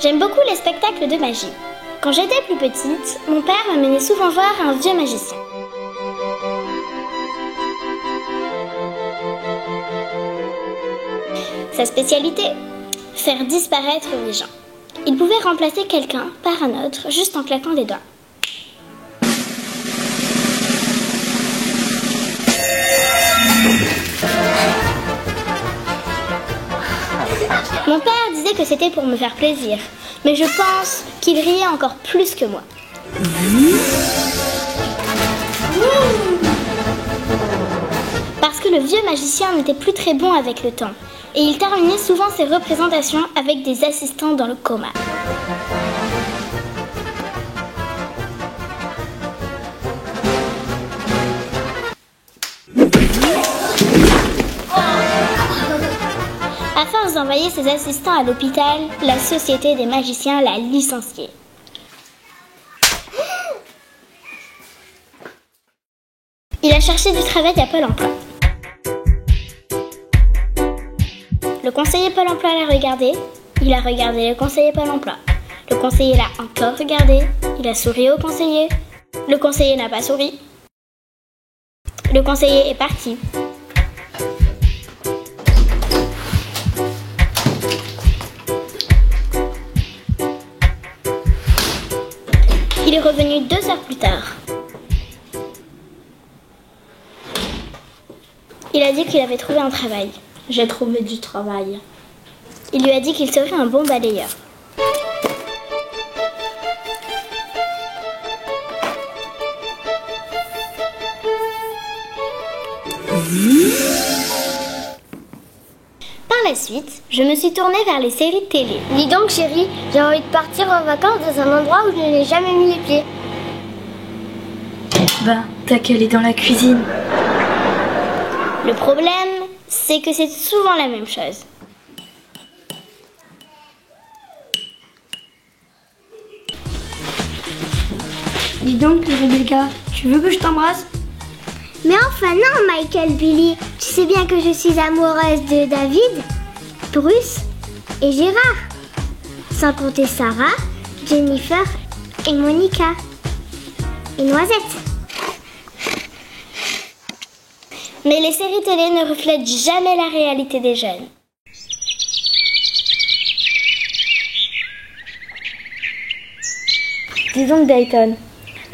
J'aime beaucoup les spectacles de magie. Quand j'étais plus petite, mon père m'amenait souvent voir un vieux magicien. Sa spécialité, faire disparaître les gens. Il pouvait remplacer quelqu'un par un autre juste en claquant des doigts. Mon père disait que c'était pour me faire plaisir, mais je pense qu'il riait encore plus que moi. Parce que le vieux magicien n'était plus très bon avec le temps, et il terminait souvent ses représentations avec des assistants dans le coma. À force d'envoyer ses assistants à l'hôpital, la Société des magiciens l'a licencié. Il a cherché du travail à Pôle emploi. Le conseiller Pôle emploi l'a regardé, il a regardé le conseiller Pôle emploi. Le conseiller l'a encore regardé, il a souri au conseiller. Le conseiller n'a pas souri. Le conseiller est parti. Il est revenu 2 heures plus tard. Il a dit qu'il avait trouvé un travail. J'ai trouvé du travail. Il lui a dit qu'il serait un bon balayeur. Par la suite, je me suis tournée vers les séries de télé. Dis donc chérie, j'ai envie de partir en vacances dans un endroit où je n'ai jamais mis les pieds. Bah, t'as qu'à aller dans la cuisine. Le problème, c'est que c'est souvent la même chose. Dis donc Rebecca, tu veux que je t'embrasse? Mais enfin non Michael Billy, tu sais bien que je suis amoureuse de David, Bruce et Gérard. Sans compter Sarah, Jennifer et Monica. Et Noisette. Mais les séries télé ne reflètent jamais la réalité des jeunes. Dis donc Dayton,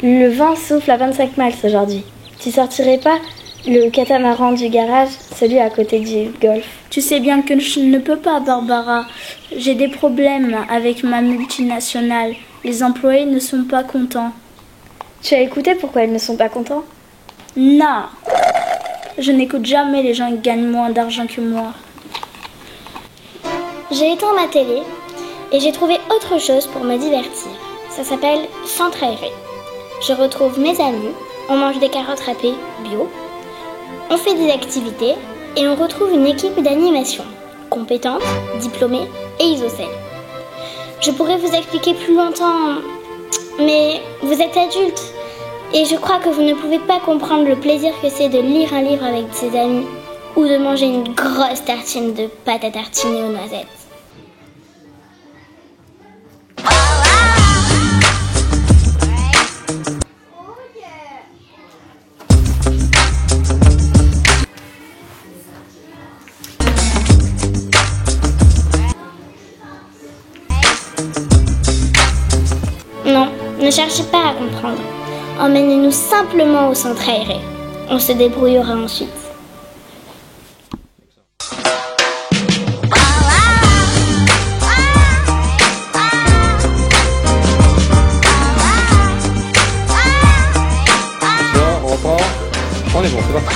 le vent souffle à 25 miles aujourd'hui. Tu sortirais pas le catamaran du garage, celui à côté du golf? Tu sais bien que je ne peux pas, Barbara. J'ai des problèmes avec ma multinationale. Les employés ne sont pas contents. Tu as écouté pourquoi ils ne sont pas contents? Non. Je n'écoute jamais les gens qui gagnent moins d'argent que moi. J'ai éteint ma télé et j'ai trouvé autre chose pour me divertir. Ça s'appelle Centre aéré. Je retrouve mes amis, on mange des carottes râpées bio, on fait des activités et on retrouve une équipe d'animation, compétente, diplômée et isocèle. Je pourrais vous expliquer plus longtemps, mais vous êtes adulte et je crois que vous ne pouvez pas comprendre le plaisir que c'est de lire un livre avec ses amis ou de manger une grosse tartine de pâte à tartiner aux noisettes. Non, ne cherchez pas à comprendre. Emmenez-nous simplement au centre aéré. On se débrouillera ensuite. Bonsoir, on repart. On est bon, c'est parti.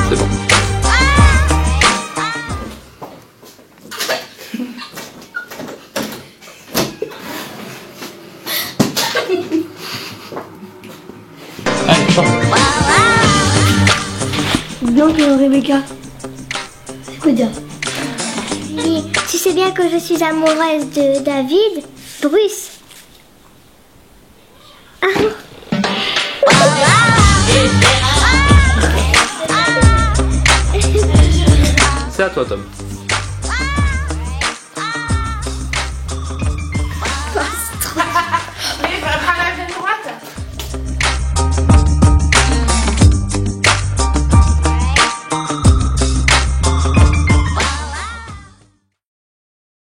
C'est bon. Allez, chante. Dis donc Rebecca, c'est quoi dire? Dis, tu sais bien que je suis amoureuse de David, Bruce. C'est à toi, Tom.